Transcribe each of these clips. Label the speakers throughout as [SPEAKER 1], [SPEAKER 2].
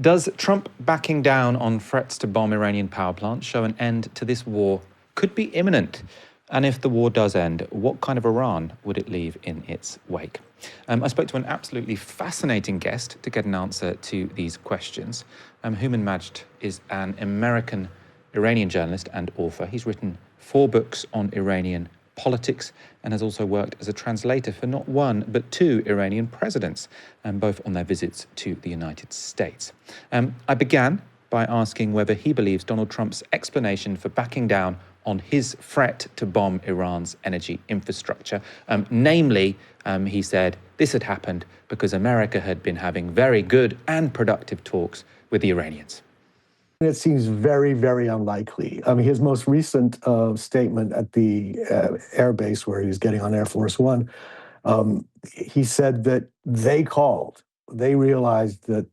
[SPEAKER 1] Does Trump backing down on threats to bomb Iranian power plants show an end to this war could be imminent? And if the war does end, what kind of Iran would it leave in its wake? I spoke to an absolutely fascinating guest to get an answer to these questions. Hooman Majd is an American Iranian journalist and author. He's written 4 books on Iranian politics and has also worked as a translator for not one but 2 Iranian presidents, both on their visits to the United States. I began by asking whether he believes Donald Trump's explanation for backing down on his threat to bomb Iran's energy infrastructure. Namely, he said this had happened because America had been having very good and productive talks with the Iranians.
[SPEAKER 2] It seems very, very unlikely. I mean, his most recent statement at the air base where he was getting on Air Force One, he said that they called. They realized that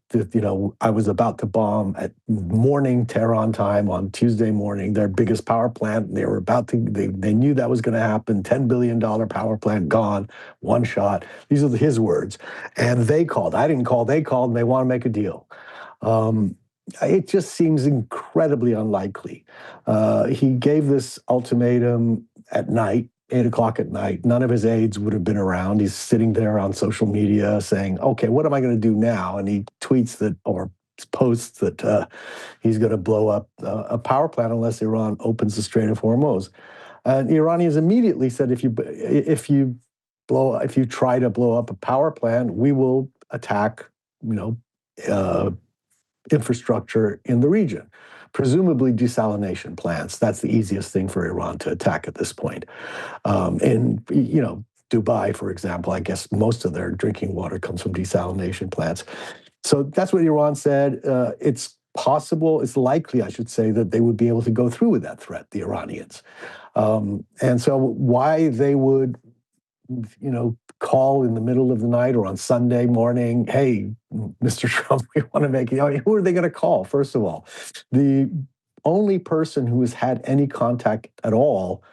[SPEAKER 2] I was about to bomb at morning Tehran time on Tuesday morning, their biggest power plant. They were about to. They knew that was going to happen. $10 billion power plant gone, one shot. These are his words, and they called. I didn't call. They called, and they want to make a deal. It just seems incredibly unlikely. He gave this ultimatum at night, 8 o'clock at night. None of his aides would have been around. He's sitting there on social media saying, okay, what am I going to do now? And he tweets that or posts that he's going to blow up a power plant unless Iran opens the Strait of Hormuz. And the Iranians immediately said, if you try to blow up a power plant, we will attack, infrastructure in the region, presumably desalination plants. That's the easiest thing for Iran to attack at this point. And, Dubai, for example, I guess most of their drinking water comes from desalination plants. So that's what Iran said. It's possible, it's likely, I should say, that they would be able to go through with that threat, the Iranians. And so why they would, call in the middle of the night or on Sunday morning, hey, Mr. Trump, we want to make it. Who are they going to call, first of all? The only person who has had any contact at all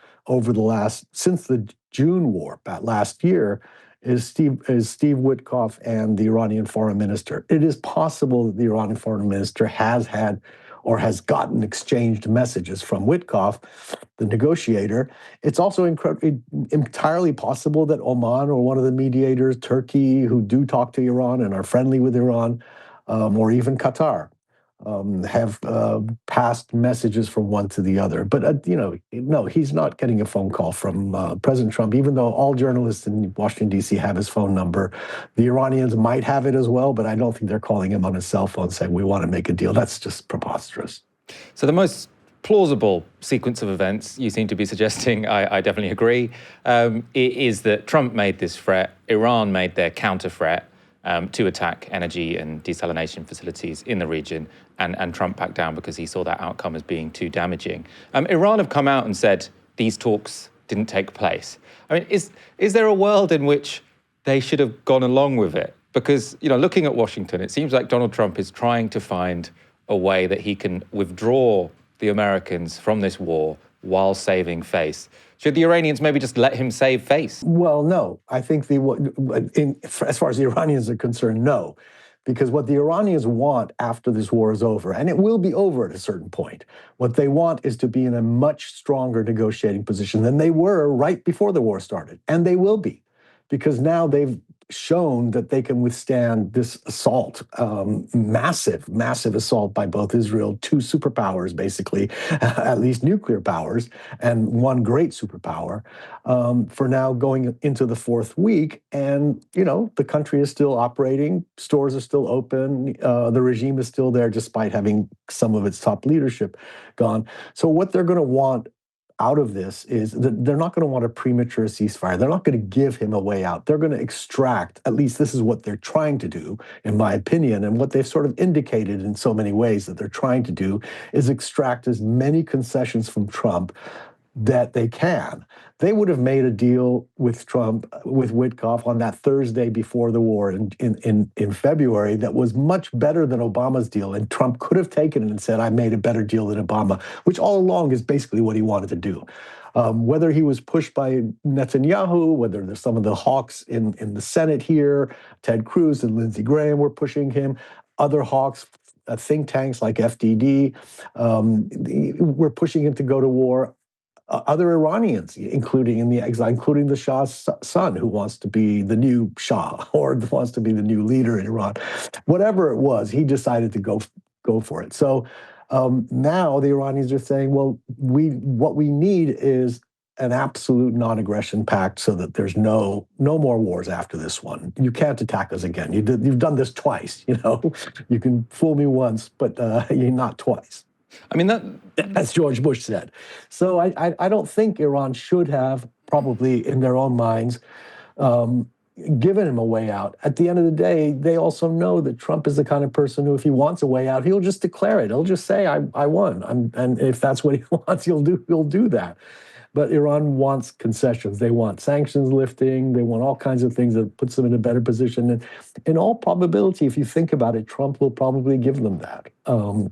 [SPEAKER 2] since the June war, about last year, is Steve Witkoff and the Iranian foreign minister. It is possible that the Iranian foreign minister has had or has gotten exchanged messages from Witkoff, the negotiator. It's also entirely possible that Oman or one of the mediators, Turkey, who do talk to Iran and are friendly with Iran, or even Qatar, have passed messages from one to the other. But, no, he's not getting a phone call from President Trump, even though all journalists in Washington, D.C. have his phone number. The Iranians might have it as well, but I don't think they're calling him on his cell phone saying, we want to make a deal. That's just preposterous.
[SPEAKER 1] So the most plausible sequence of events, you seem to be suggesting, I definitely agree, is that Trump made this threat, Iran made their counter threat, to attack energy and desalination facilities in the region, and Trump backed down because he saw that outcome as being too damaging. Iran have come out and said these talks didn't take place. I mean, is there a world in which they should have gone along with it? Because, looking at Washington, it seems like Donald Trump is trying to find a way that he can withdraw the Americans from this war while saving face. Should the Iranians maybe just let him save face?
[SPEAKER 2] Well, no. I think as far as the Iranians are concerned, no. Because what the Iranians want after this war is over, and it will be over at a certain point, what they want is to be in a much stronger negotiating position than they were right before the war started. And they will be, because now they've shown that they can withstand this assault, massive assault by both Israel, 2 superpowers, basically, at least nuclear powers, and one great superpower, for now going into the 4th week. And, the country is still operating, stores are still open, the regime is still there despite having some of its top leadership gone. So what they're going to want out of this is that they're not going to want a premature ceasefire. They're not going to give him a way out. They're going to extract, at least this is what they're trying to do, in my opinion, and what they've sort of indicated in so many ways that they're trying to do is extract as many concessions from Trump that they can. They would have made a deal with Trump, with Witkoff, on that Thursday before the war in February that was much better than Obama's deal. And Trump could have taken it and said, I made a better deal than Obama, which all along is basically what he wanted to do. Whether he was pushed by Netanyahu, whether there's some of the hawks in the Senate here, Ted Cruz and Lindsey Graham were pushing him, other hawks think tanks like FDD were pushing him to go to war. Other Iranians, including in the exile, including the Shah's son, who wants to be the new Shah or wants to be the new leader in Iran. Whatever it was, he decided to go for it. So now the Iranians are saying, well, what we need is an absolute non-aggression pact so that there's no more wars after this one. You can't attack us again. You've done this twice. You can fool me once, but you're not twice.
[SPEAKER 1] I mean,
[SPEAKER 2] as George Bush said. So I don't think Iran should have, probably in their own minds, given him a way out. At the end of the day, they also know that Trump is the kind of person who, if he wants a way out, he'll just declare it. He'll just say, I won. And if that's what he wants, he'll do that. But Iran wants concessions. They want sanctions lifting. They want all kinds of things that puts them in a better position. And in all probability, if you think about it, Trump will probably give them that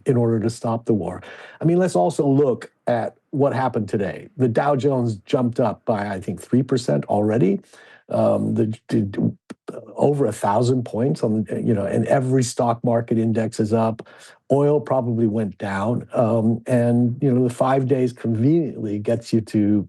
[SPEAKER 2] in order to stop the war. I mean, let's also look at what happened today. The Dow Jones jumped up by, I think, 3% already. Over 1,000 points and every stock market index is up. Oil probably went down, and the 5 days conveniently gets you to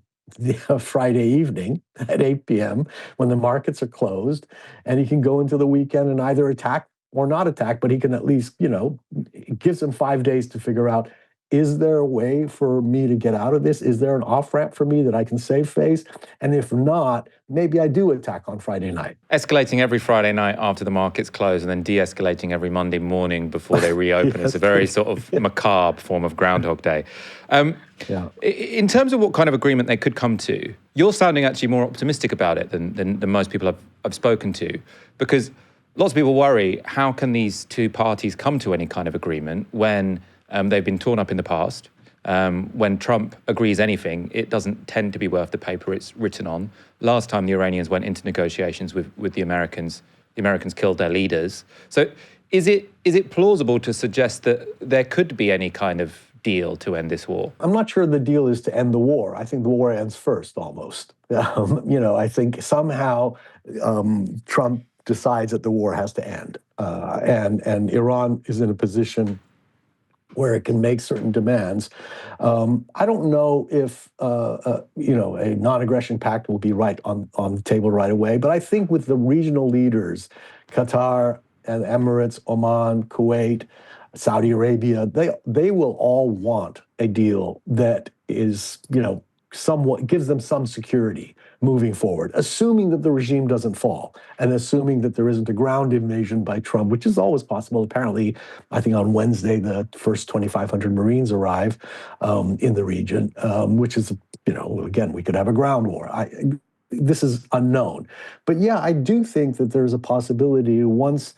[SPEAKER 2] Friday evening at 8 p.m. when the markets are closed, and he can go into the weekend and either attack or not attack, but he can at least, it gives him 5 days to figure out, is there a way for me to get out of this? Is there an off-ramp for me that I can save face? And if not, maybe I do attack on Friday night.
[SPEAKER 1] Escalating every Friday night after the markets close and then de-escalating every Monday morning before they reopen is a very sort of macabre form of Groundhog Day. In terms of what kind of agreement they could come to, you're sounding actually more optimistic about it than most people I've spoken to, because lots of people worry, how can these two parties come to any kind of agreement when they've been torn up in the past? When Trump agrees anything, it doesn't tend to be worth the paper it's written on. Last time the Iranians went into negotiations with the Americans killed their leaders. So is it plausible to suggest that there could be any kind of deal to end this war?
[SPEAKER 2] I'm not sure the deal is to end the war. I think the war ends first, almost. I think somehow Trump decides that the war has to end. And Iran is in a position where it can make certain demands. I don't know if a non-aggression pact will be right on the table right away, but I think with the regional leaders, Qatar and Emirates, Oman, Kuwait, Saudi Arabia, they will all want a deal that is, somewhat gives them some security moving forward, assuming that the regime doesn't fall and assuming that there isn't a ground invasion by Trump, which is always possible. Apparently, I think on Wednesday, the first 2,500 Marines arrive in the region, which is, again, we could have a ground war. This is unknown. But yeah, I do think that there's a possibility once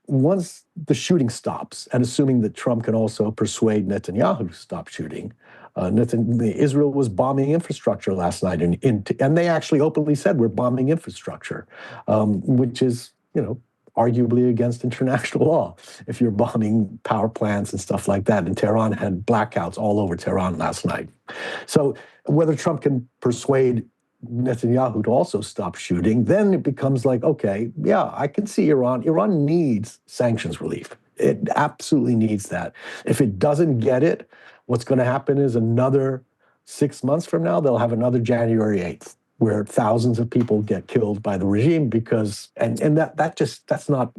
[SPEAKER 2] the shooting stops, and assuming that Trump can also persuade Netanyahu to stop shooting. Israel was bombing infrastructure last night, and they actually openly said, we're bombing infrastructure, which is, arguably against international law if you're bombing power plants and stuff like that. And Tehran had blackouts all over Tehran last night. So whether Trump can persuade Netanyahu to also stop shooting, then it becomes like, okay, yeah, I can see Iran. Iran needs sanctions relief. It absolutely needs that. If it doesn't get it, what's going to happen is another 6 months from now, they'll have another January 8th, where thousands of people get killed by the regime because, and that's not,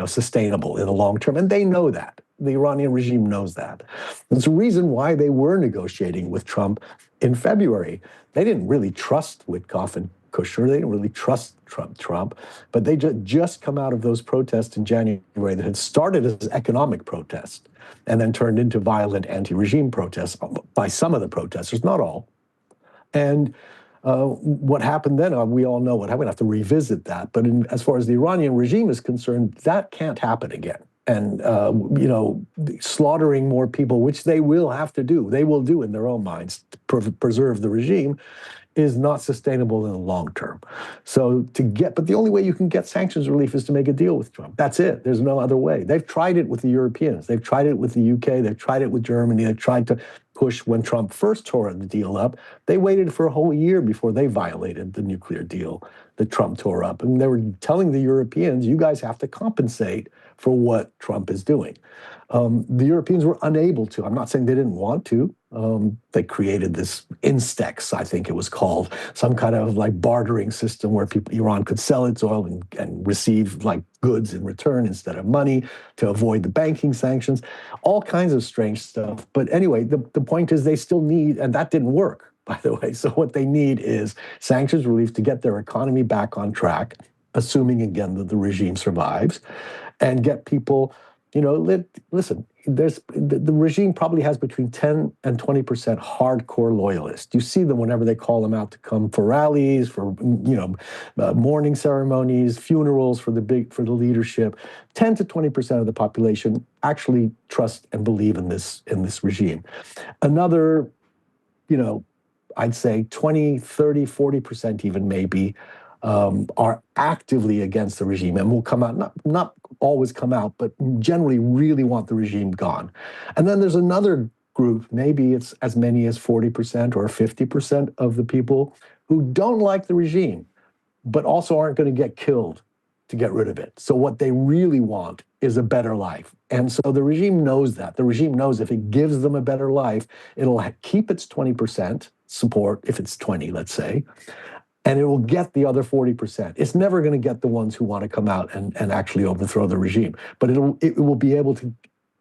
[SPEAKER 2] sustainable in the long term. And they know that. The Iranian regime knows that. There's a reason why they were negotiating with Trump in February. They didn't really trust Witkoff and Kushner. They didn't really trust Trump, but they just come out of those protests in January that had started as economic protests and then turned into violent anti-regime protests by some of the protesters, not all. And what happened then, we all know what happened. We have to revisit that. But as far as the Iranian regime is concerned, that can't happen again. And, slaughtering more people, which they will have to do, they will do in their own minds to preserve the regime, is not sustainable in the long term. So but the only way you can get sanctions relief is to make a deal with Trump. That's it. There's no other way. They've tried it with the Europeans. They've tried it with the UK. They've tried it with Germany. They've tried to push when Trump first tore the deal up. They waited for a whole year before they violated the nuclear deal that Trump tore up. And they were telling the Europeans, you guys have to compensate for what Trump is doing. The Europeans were unable to. I'm not saying they didn't want to. They created this Instex, I think it was called, some kind of like bartering system where Iran could sell its oil and receive like goods in return instead of money to avoid the banking sanctions, all kinds of strange stuff. But anyway, the point is they still need, and that didn't work, by the way. So what they need is sanctions relief to get their economy back on track, assuming again that the regime survives, and get people, listen, the regime probably has between 10 and 20% hardcore loyalists. You see them whenever they call them out to come for rallies, for mourning ceremonies, funerals for the leadership. 10 to 20% of the population actually trust and believe in this regime. Another, I'd say 20, 30, 40% even maybe are actively against the regime and will come out, not always come out, but generally really want the regime gone. And then there's another group, maybe it's as many as 40% or 50% of the people who don't like the regime, but also aren't going to get killed to get rid of it. So what they really want is a better life. And so the regime knows that. The regime knows if it gives them a better life, it'll keep its 20% support, if it's 20, let's say, and it will get the other 40%. It's never going to get the ones who want to come out and actually overthrow the regime, but it will be able to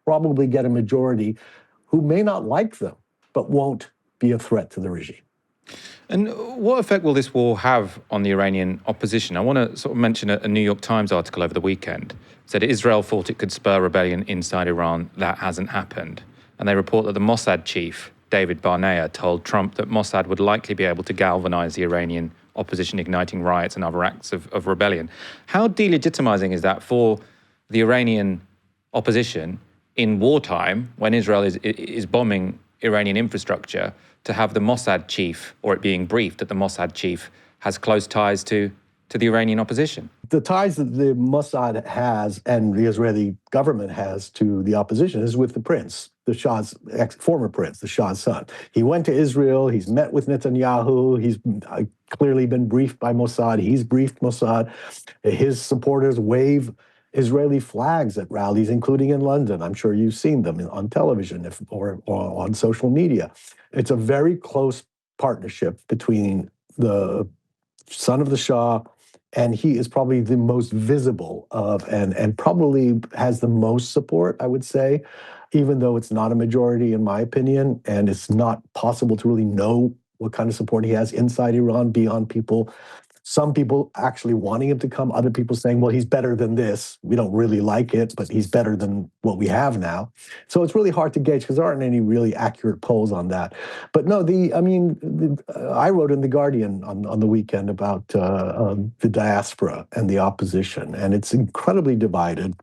[SPEAKER 2] probably get a majority who may not like them, but won't be a threat to the regime.
[SPEAKER 1] And what effect will this war have on the Iranian opposition? I want to sort of mention a New York Times article over the weekend. It said Israel thought it could spur rebellion inside Iran. That hasn't happened. And they report that the Mossad chief, David Barnea, told Trump that Mossad would likely be able to galvanize the Iranian opposition, igniting riots and other acts of rebellion. How delegitimizing is that for the Iranian opposition in wartime, when Israel is bombing Iranian infrastructure, to have the Mossad chief, or it being briefed that the Mossad chief has close ties to the Iranian opposition?
[SPEAKER 2] The ties that the Mossad has and the Israeli government has to the opposition is with the prince, the Shah's former prince, the Shah's son. He went to Israel. He's met with Netanyahu. He's clearly been briefed by Mossad. He's briefed Mossad. His supporters wave Israeli flags at rallies, including in London. I'm sure you've seen them on television or on social media. It's a very close partnership between the son of the Shah, and he is probably the most visible of and probably has the most support, I would say, even though it's not a majority in my opinion, and it's not possible to really know what kind of support he has inside Iran beyond people. Some people actually wanting him to come, other people saying, well, he's better than this. We don't really like it, but he's better than what we have now. So it's really hard to gauge because there aren't any really accurate polls on that. But no, I wrote in The Guardian on the weekend about the diaspora and the opposition, and it's incredibly divided.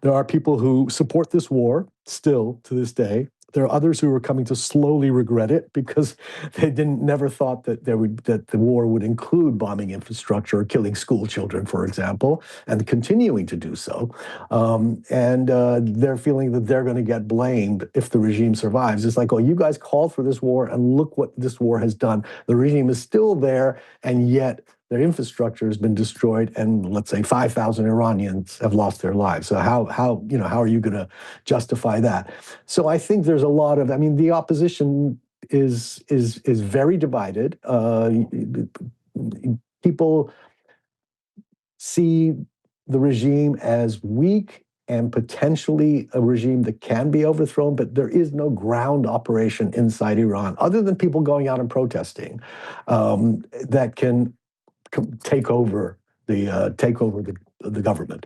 [SPEAKER 2] There are people who support this war still to this day. There are others who are coming to slowly regret it because they never thought that the war would include bombing infrastructure or killing school children, for example, and continuing to do so. They're feeling that they're going to get blamed if the regime survives. It's like, oh, you guys called for this war, and look what this war has done. The regime is still there, and yet their infrastructure has been destroyed, and let's say 5,000 Iranians have lost their lives. So how are you going to justify that? So I think there's a lot of, the opposition is very divided. People see the regime as weak and potentially a regime that can be overthrown, but there is no ground operation inside Iran, other than people going out and protesting, that can take over the government.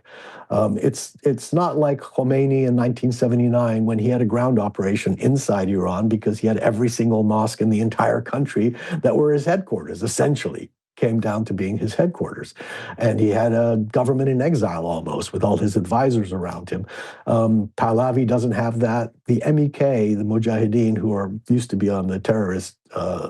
[SPEAKER 2] It's not like Khomeini in 1979 when he had a ground operation inside Iran because he had every single mosque in the entire country that were his headquarters, essentially came down to being his headquarters. And he had a government in exile almost with all his advisors around him. Pahlavi doesn't have that. The MEK, the Mujahideen, who used to be on the terrorist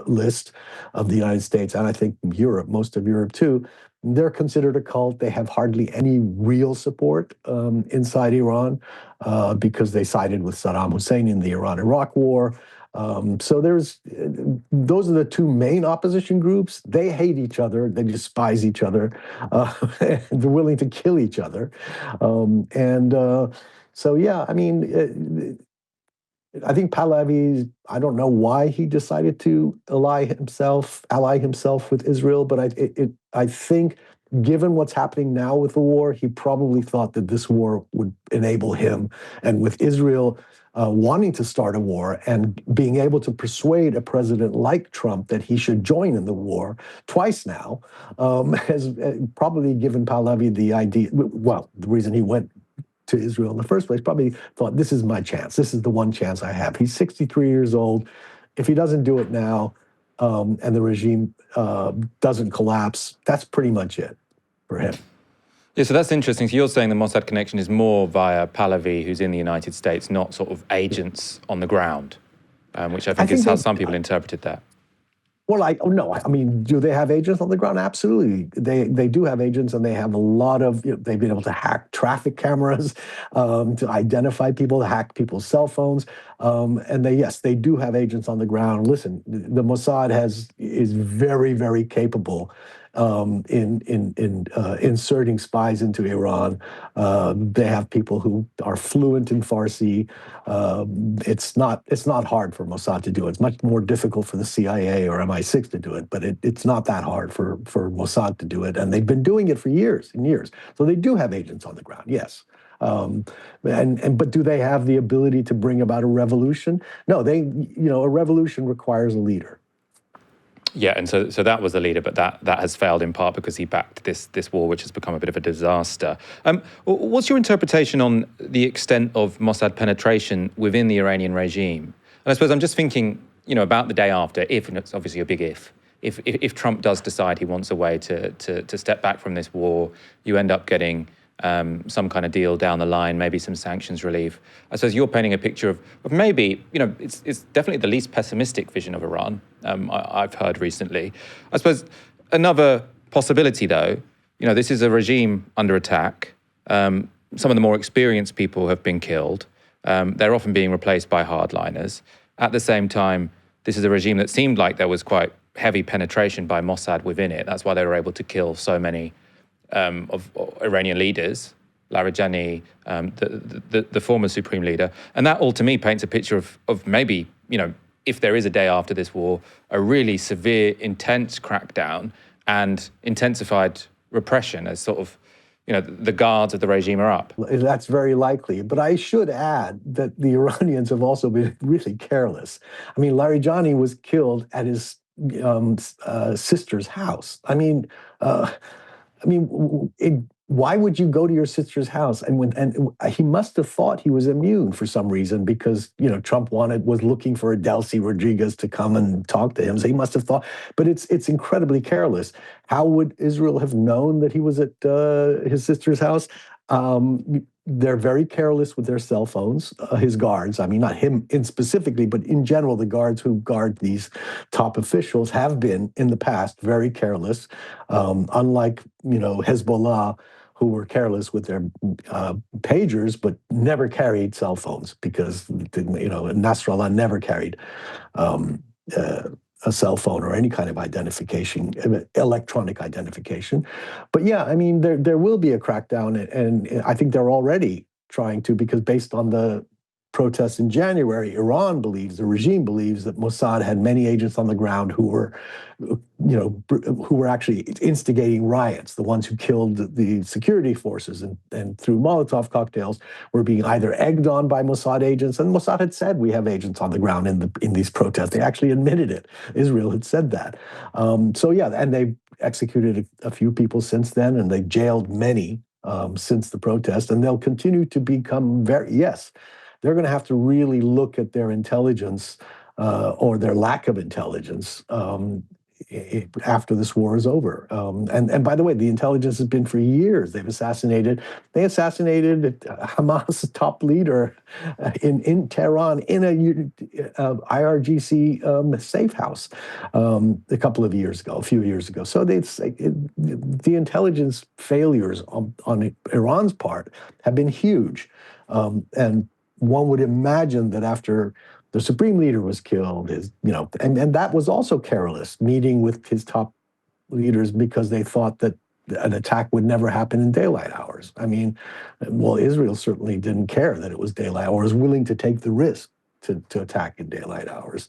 [SPEAKER 2] list of the United States, and I think Europe, most of Europe too, they're considered a cult. They have hardly any real support inside Iran because they sided with Saddam Hussein in the Iran-Iraq war. So those are the two main opposition groups. They hate each other. They despise each other. They're willing to kill each other. So, yeah, I mean, I think Pahlavi, I don't know why he decided to ally himself with Israel, but I think given what's happening now with the war, he probably thought that this war would enable him, and with Israel wanting to start a war and being able to persuade a president like Trump that he should join in the war twice now, has probably given Pahlavi the idea, well, the reason he went to Israel in the first place, probably thought, this is my chance. This is the one chance I have. He's 63 years old. If he doesn't do it now, and the regime doesn't collapse, that's pretty much it for him.
[SPEAKER 1] Yeah, so that's interesting. So you're saying the Mossad connection is more via Pahlavi, who's in the United States, not sort of agents on the ground, which I think is how some people interpreted that.
[SPEAKER 2] Well, no, I mean, do they have agents on the ground? Absolutely. They do have agents, and they have a lot of, they've been able to hack traffic cameras, to identify people, to hack people's cell phones. And they do have agents on the ground. Listen, the Mossad is very, very capable in inserting spies into Iran. They have people who are fluent in Farsi. It's not hard for Mossad to do it. It's much more difficult for the CIA or MI6 to do it, but it's not that hard for Mossad to do it. And they've been doing it for years and years. So they do have agents on the ground, yes. But do they have the ability to bring about a revolution? No, a revolution requires a leader.
[SPEAKER 1] Yeah, and so that was the leader, but that has failed in part because he backed this war, which has become a bit of a disaster. What's your interpretation on the extent of Mossad penetration within the Iranian regime? And I suppose I'm just thinking, about the day after, if, and it's obviously a big if Trump does decide he wants a way to step back from this war, you end up getting some kind of deal down the line, maybe some sanctions relief. I suppose you're painting a picture of maybe, it's definitely the least pessimistic vision of Iran I've heard recently. I suppose another possibility, though, this is a regime under attack. Some of the more experienced people have been killed. They're often being replaced by hardliners. At the same time, this is a regime that seemed like there was quite heavy penetration by Mossad within it. That's why they were able to kill so many of Iranian leaders, Larijani, the former supreme leader. And that all, to me, paints a picture of maybe, if there is a day after this war, a really severe, intense crackdown and intensified repression as sort of, the guards of the regime are up.
[SPEAKER 2] That's very likely. But I should add that the Iranians have also been really careless. I mean, Larijani was killed at his sister's house. Why would you go to your sister's house? And he must have thought he was immune for some reason because, Trump was looking for Adelcy Rodriguez to come and talk to him. So he must have thought, but it's incredibly careless. How would Israel have known that he was at his sister's house? They're very careless with their cell phones, his guards. I mean, not him specifically, but in general, the guards who guard these top officials have been, in the past, very careless. Unlike, Hezbollah, who were careless with their pagers, but never carried cell phones because, Nasrallah never carried a cell phone or any kind of identification, electronic identification. But yeah, I mean, there will be a crackdown, and I think they're already trying to, because based on the protests in January, the regime believes that Mossad had many agents on the ground who were actually instigating riots. The ones who killed the security forces and threw Molotov cocktails were being either egged on by Mossad agents, and Mossad had said, we have agents on the ground in these protests. They actually admitted it. Israel had said that. And they executed a few people since then, and they jailed many since the protest, and they'll continue to become they're going to have to really look at their intelligence or their lack of intelligence after this war is over. And by the way, the intelligence has been for years. They assassinated Hamas top leader in Tehran in a IRGC safe house a few years ago. So the intelligence failures on Iran's part have been huge. And one would imagine that after the supreme leader was killed, and that was also careless, meeting with his top leaders because they thought that an attack would never happen in daylight hours. I mean, well, Israel certainly didn't care that it was daylight or was willing to take the risk to attack in daylight hours.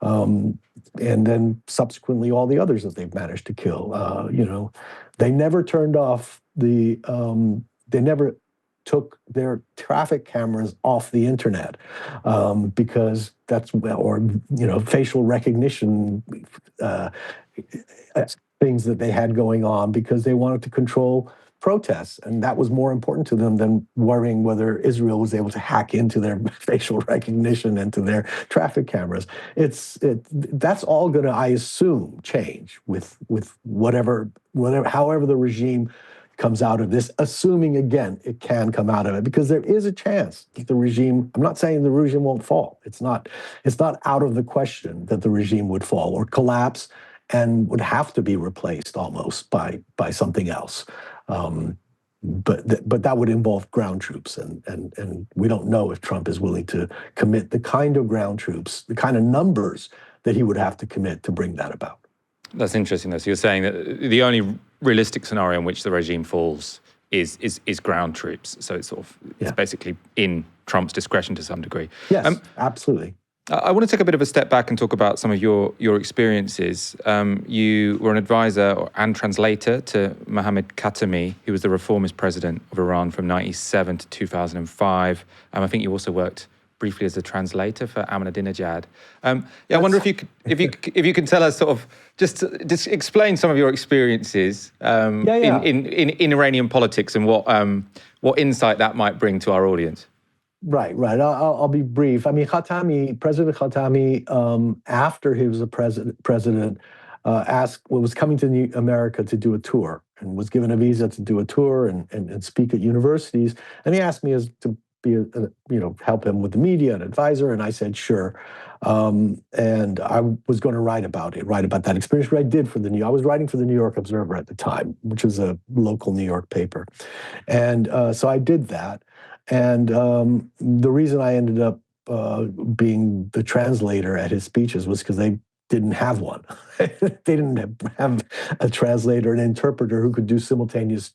[SPEAKER 2] And then subsequently all the others that they've managed to kill, they never turned off they never took their traffic cameras off the internet because facial recognition things that they had going on because they wanted to control protests. And that was more important to them than worrying whether Israel was able to hack into their facial recognition and to their traffic cameras. That's all going to, I assume, change with however the regime comes out of this, assuming, again, it can come out of it, because there is a chance that the regime, I'm not saying the regime won't fall. It's not out of the question that the regime would fall or collapse and would have to be replaced almost by something else. But that would involve ground troops, and we don't know if Trump is willing to commit the kind of ground troops, the kind of numbers that he would have to commit to bring that about.
[SPEAKER 1] That's interesting, though. So you're saying that the only realistic scenario in which the regime falls is ground troops. So it's it's basically in Trump's discretion to some degree.
[SPEAKER 2] Yes, absolutely.
[SPEAKER 1] I want to take a bit of a step back and talk about some of your experiences. You were an advisor and translator to Mohammad Khatami, who was the reformist president of Iran from 1997 to 2005. I think you also worked briefly as a translator for Ahmadinejad. I wonder if you can tell us just explain some of your experiences in Iranian politics and what insight that might bring to our audience.
[SPEAKER 2] Right. I'll be brief. I mean, President Khatami, after he was a president, was coming to America to do a tour and was given a visa to do a tour and speak at universities. And he asked me to be help him with the media, an advisor, and I said sure. And I was going to write about that experience, which I did I was writing for the New York Observer at the time, which was a local New York paper, and so I did that. And the reason I ended up being the translator at his speeches was because they didn't have one. They didn't have a translator, an interpreter who could do simultaneous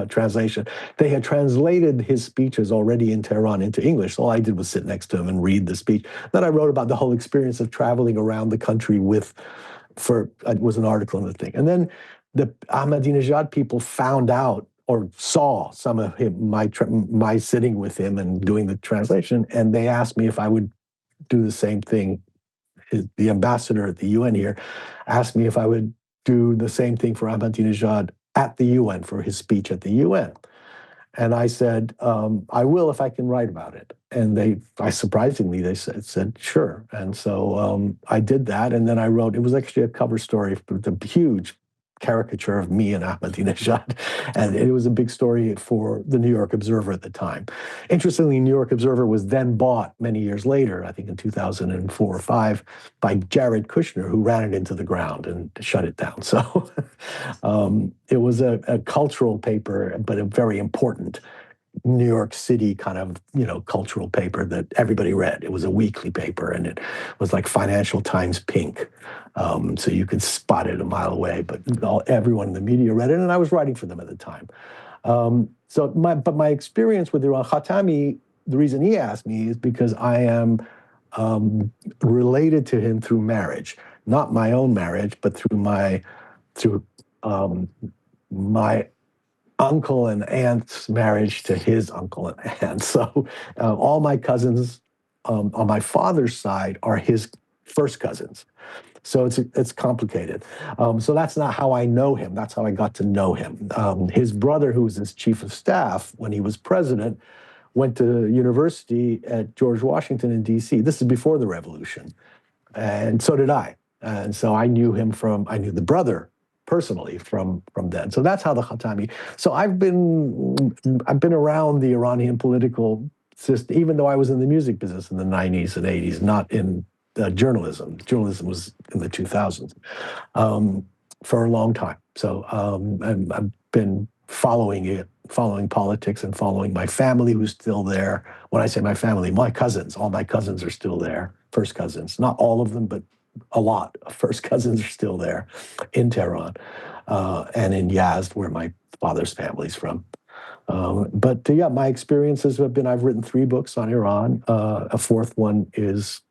[SPEAKER 2] translation. They had translated his speeches already in Tehran into English. All I did was sit next to him and read the speech. Then I wrote about the whole experience of traveling around the country it was an article in the thing. And then the Ahmadinejad people found out or saw some of my sitting with him and doing the translation, and they asked me if I would do the same thing. The ambassador at the UN here asked me if I would do the same thing for Ahmadinejad at the UN for his speech at the UN. And I said, I will if I can write about it. And they said, sure. And so I did that. And then I wrote, it was actually a cover story with a huge caricature of me and Ahmadinejad. And it was a big story for the New York Observer at the time. Interestingly, New York Observer was then bought many years later, I think in 2004 or 5, by Jared Kushner, who ran it into the ground and shut it down. So it was a cultural paper, but a very important New York City kind of, cultural paper that everybody read. It was a weekly paper, and it was like Financial Times pink. So you could spot it a mile away, but everyone in the media read it, and I was writing for them at the time. But my experience with Iran, Khatami, the reason he asked me is because I am related to him through marriage, not my own marriage, but through my uncle and aunt's marriage to his uncle and aunt. So all my cousins on my father's side are his first cousins. So it's complicated. So that's not how I know him. That's how I got to know him. His brother, who was his chief of staff when he was president, went to university at George Washington in D.C. This is before the revolution. And so did I. And so I knew the brother personally from then. So that's how the Khatami. So I've been around the Iranian political system, even though I was in the music business in the 90s and 80s, not in journalism. Journalism was in the 2000s for a long time. So I've been following politics and following my family who's still there. When I say my family, my cousins, all my cousins are still there, first cousins. Not all of them, but a lot of first cousins are still there in Tehran and in Yazd, where my father's family's from. But yeah, my experiences have been, I've written 3 books on Iran. A 4th one is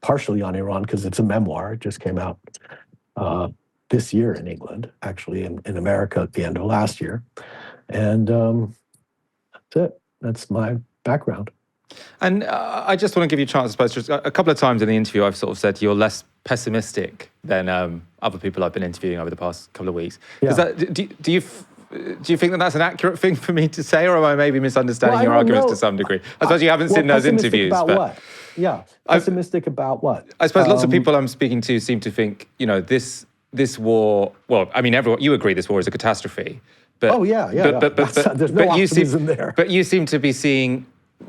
[SPEAKER 2] partially on Iran because it's a memoir. It just came out this year in England, actually, in America at the end of last year. And that's it. That's my background.
[SPEAKER 1] And I just want to give you a chance, I suppose, just a couple of times in the interview, I've sort of said you're less pessimistic than other people I've been interviewing over the past couple of weeks.
[SPEAKER 2] Yeah.
[SPEAKER 1] Do you think that that's an accurate thing for me to say, or am I maybe misunderstanding your arguments to some degree? I suppose you haven't seen those interviews.
[SPEAKER 2] About what? Yeah, pessimistic about what?
[SPEAKER 1] I suppose lots of people I'm speaking to seem to think, this war. Well, I mean, you agree this war is a catastrophe. But,
[SPEAKER 2] oh yeah. There's no optimism there.
[SPEAKER 1] But you seem to be seeing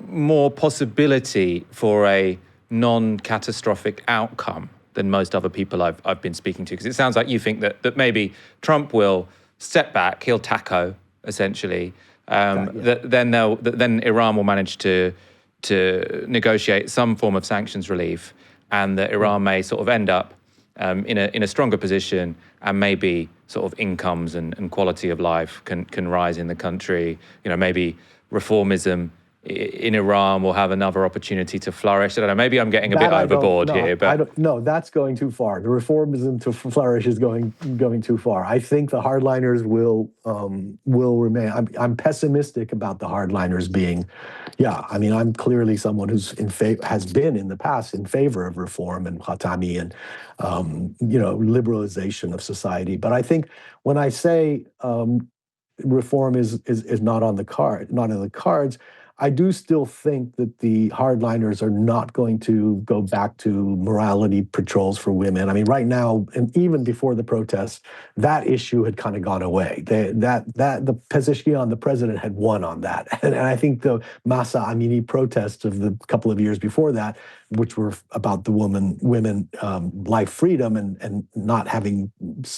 [SPEAKER 1] more possibility for a non-catastrophic outcome than most other people I've been speaking to, because it sounds like you think that maybe Trump will step back, he'll taco essentially. Then Iran will manage to negotiate some form of sanctions relief, and that Iran may sort of end up in a stronger position, and maybe sort of incomes and quality of life can rise in the country. Maybe reformism in Iran will have another opportunity to flourish. I don't know, maybe I'm getting a bit overboard here, but
[SPEAKER 2] no, that's going too far. The reformism to flourish is going too far. I think the hardliners will remain. I'm pessimistic about the hardliners being. Yeah, I mean, I'm clearly someone who's has been in the past in favor of reform and Khatami and liberalization of society. But I think when I say reform is not on the not in the cards, I do still think that the hardliners are not going to go back to morality patrols for women. I mean, right now, and even before the protests, that issue had kind of gone away. The Pezeshkian, the president, had won on that. And I think the Masa Amini protests of the couple of years before that, which were about the women life freedom and not having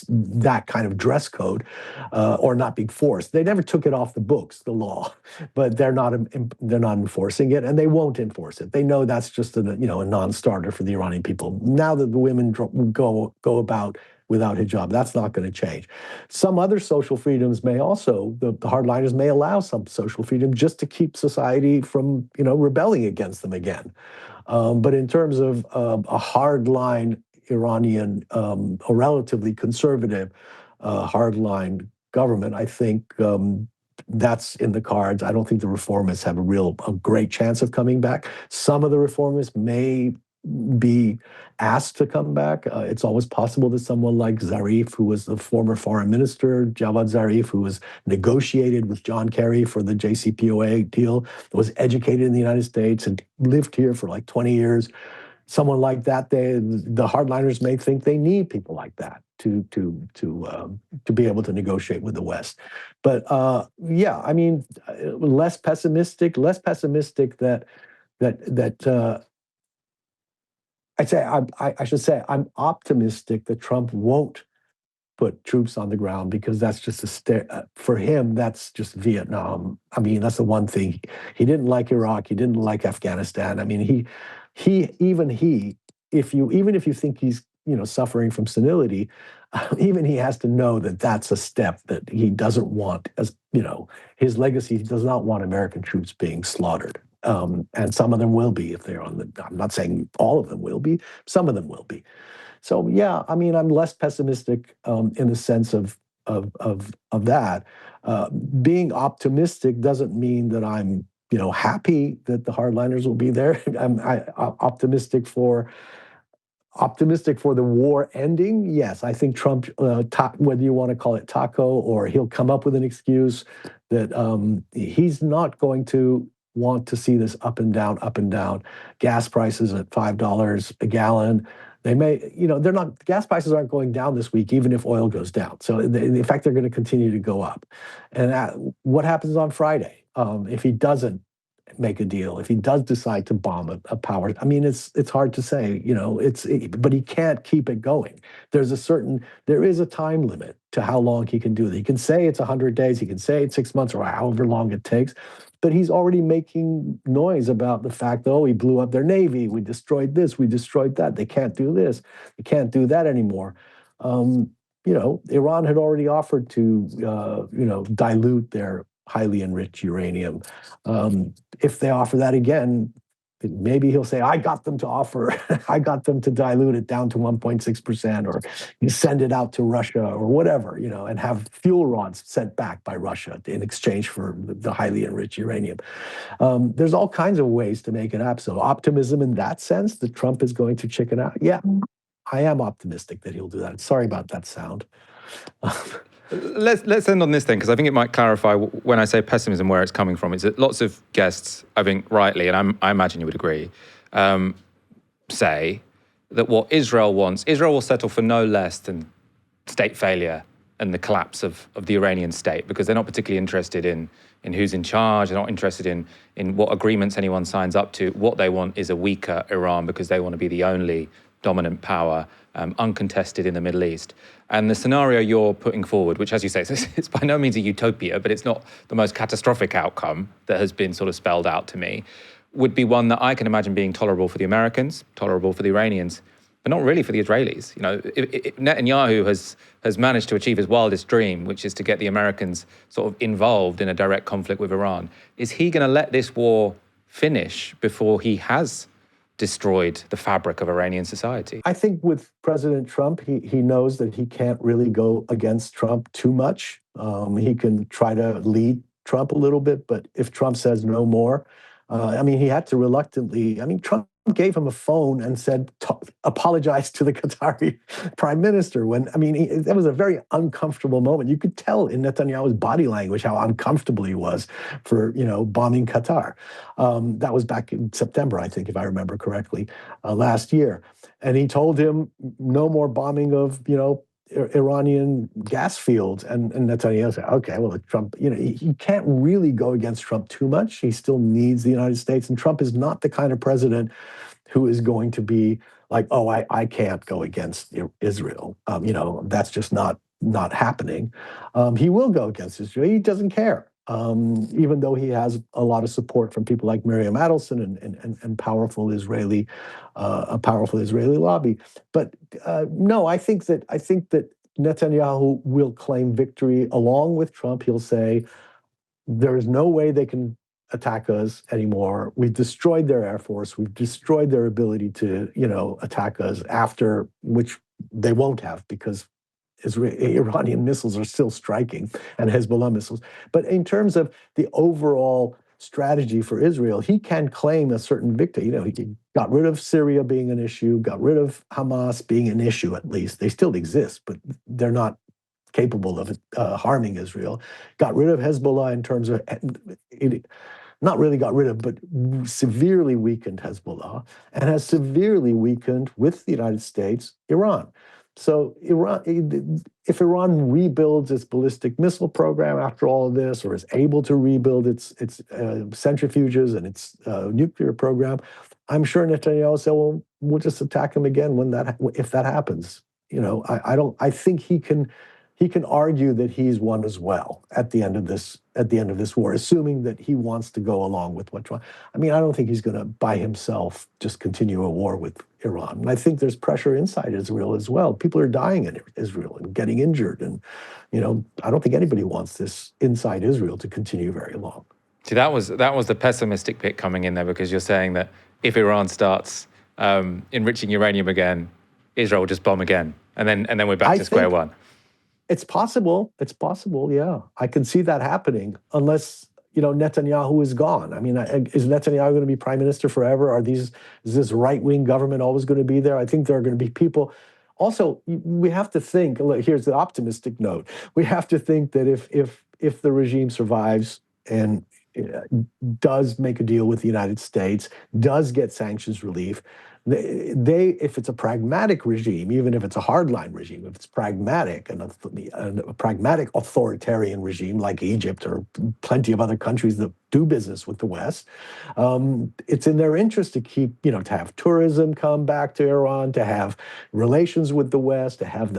[SPEAKER 2] that kind of dress code or not being forced. They never took it off the books, the law, but they're not enforcing it, and they won't enforce it. They know that's just a non-starter for the Iranian people. Now that the women go about without hijab, that's not going to change. Some other social freedoms may also, the hardliners may allow some social freedom just to keep society from rebelling against them again. But in terms of a hardline Iranian, a relatively conservative hardline government, I think that's in the cards. I don't think the reformists have a great chance of coming back. Some of the reformists may be asked to come back. It's always possible that someone like Zarif, who was the former foreign minister, Javad Zarif, who was negotiated with John Kerry for the JCPOA deal, was educated in the United States and lived here for like 20 years. Someone like that, the hardliners may think they need people like that to be able to negotiate with the West. But yeah, I mean, less pessimistic that I should say I'm optimistic that Trump won't put troops on the ground, because that's just for him, that's just Vietnam. I mean, that's the one thing. He didn't like Iraq. He didn't like Afghanistan. I mean, even if you think he's suffering from senility, even he has to know that that's a step that he doesn't want. As his legacy, he does not want American troops being slaughtered. And some of them will be if they're on the. I'm not saying all of them will be. Some of them will be. So yeah, I mean, I'm less pessimistic in the sense of that. Being optimistic doesn't mean that I'm happy that the hardliners will be there. I'm optimistic for the war ending. Yes, I think Trump, whether you want to call it taco or he'll come up with an excuse, that he's not going to want to see this up and down. Gas prices at $5 a gallon. They may, they're not. Gas prices aren't going down this week, even if oil goes down. So in fact, they're going to continue to go up. And what happens on Friday if he doesn't make a deal, if he does decide to bomb a power, I mean, it's hard to say, but he can't keep it going. There is a time limit to how long he can do that. He can say it's 100 days, he can say it's 6 months, or however long it takes, but he's already making noise about the fact that, we blew up their navy, we destroyed this, we destroyed that, they can't do this, they can't do that anymore. Iran had already offered to, dilute their highly enriched uranium. If they offer that again, maybe he'll say, I got them to dilute it down to 1.6%, or you send it out to Russia or whatever, and have fuel rods sent back by Russia in exchange for the highly enriched uranium. There's all kinds of ways to make it happen. So optimism in that sense that Trump is going to chicken out. Yeah, I am optimistic that he'll do that. Sorry about that sound.
[SPEAKER 1] Let's end on this then, because I think it might clarify when I say pessimism where it's coming from. Is that lots of guests, I think rightly, and I imagine you would agree, say that what Israel wants, Israel will settle for no less than state failure and the collapse of the Iranian state, because they're not particularly interested in who's in charge. They're not interested in what agreements anyone signs up to. What they want is a weaker Iran, because they want to be the only dominant power, uncontested in the Middle East. And the scenario you're putting forward, which, as you say, it's by no means a utopia, but it's not the most catastrophic outcome that has been sort of spelled out to me, would be one that I can imagine being tolerable for the Americans, tolerable for the Iranians, but not really for the Israelis. If Netanyahu has managed to achieve his wildest dream, which is to get the Americans sort of involved in a direct conflict with Iran. Is he going to let this war finish before he has destroyed the fabric of Iranian society?
[SPEAKER 2] I think with President Trump, he knows that he can't really go against Trump too much. He can try to lead Trump a little bit, but if Trump says no more, he had to reluctantly, Trump gave him a phone and said, apologize to the Qatari prime minister. That was a very uncomfortable moment. You could tell in Netanyahu's body language how uncomfortable he was for, bombing Qatar. That was back in September, I think, if I remember correctly, last year. And he told him no more bombing of, Iranian gas fields. And Netanyahu said, okay, well, Trump, he can't really go against Trump too much. He still needs the United States. And Trump is not the kind of president who is going to be like, I can't go against Israel. That's just not happening. He will go against Israel. He doesn't care. Even though he has a lot of support from people like Miriam Adelson and a powerful Israeli lobby. But no, I think that Netanyahu will claim victory along with Trump. He'll say there is no way they can attack us anymore. We've destroyed their air force. We've destroyed their ability to attack us, after which they won't have, because Iranian missiles are still striking, and Hezbollah missiles. But in terms of the overall strategy for Israel, he can claim a certain victory. He got rid of Syria being an issue, got rid of Hamas being an issue, at least. They still exist, but they're not capable of harming Israel. Got rid of Hezbollah in terms of, not really got rid of, but severely weakened Hezbollah, and has severely weakened, with the United States, Iran. So if Iran rebuilds its ballistic missile program after all of this, or is able to rebuild its centrifuges and its nuclear program, I'm sure Netanyahu will say, well, we'll just attack him again if that happens. I think he can argue that he's won as well at the end of this war, assuming that he wants to go along with what Trump. I don't think he's going to by himself just continue a war with Iran. And I think there's pressure inside Israel as well. People are dying in Israel and getting injured, and I don't think anybody wants this inside Israel to continue very long.
[SPEAKER 1] See, that was the pessimistic bit coming in there, because you're saying that if Iran starts enriching uranium again, Israel will just bomb again, and then we're back to square one.
[SPEAKER 2] It's possible. Yeah, I can see that happening, unless Netanyahu is gone. Is Netanyahu going to be prime minister forever? Is this right-wing government always going to be there? I think there are going to be people. Also, we have to think. Here's the optimistic note. We have to think that if the regime survives and does make a deal with the United States, does get sanctions relief, if it's a pragmatic regime, even if it's a hardline regime, if it's pragmatic and a pragmatic authoritarian regime like Egypt or plenty of other countries that do business with the West, it's in their interest to keep, to have tourism come back to Iran, to have relations with the West, to have,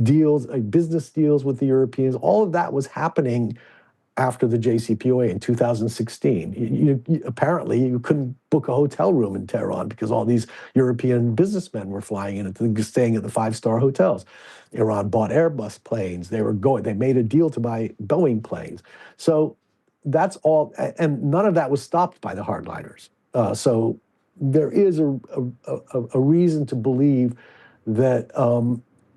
[SPEAKER 2] deals, business deals with the Europeans. All of that was happening after the JCPOA in 2016. Apparently, you couldn't book a hotel room in Tehran because all these European businessmen were flying in and staying at the five-star hotels. Iran bought Airbus planes. They made a deal to buy Boeing planes. So that's all, and none of that was stopped by the hardliners. So there is a reason to believe that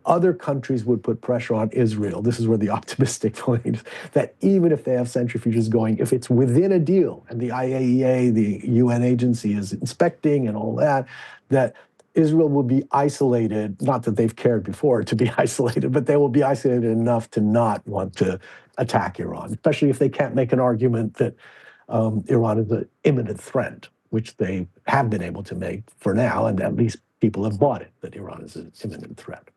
[SPEAKER 2] other countries would put pressure on Israel. This is where the optimistic point is, that even if they have centrifuges going, if it's within a deal and the IAEA, the UN agency, is inspecting and all that, that Israel will be isolated, not that they've cared before to be isolated, but they will be isolated enough to not want to attack Iran, especially if they can't make an argument that Iran is an imminent threat, which they have been able to make for now, and at least people have bought it, that Iran is an imminent threat.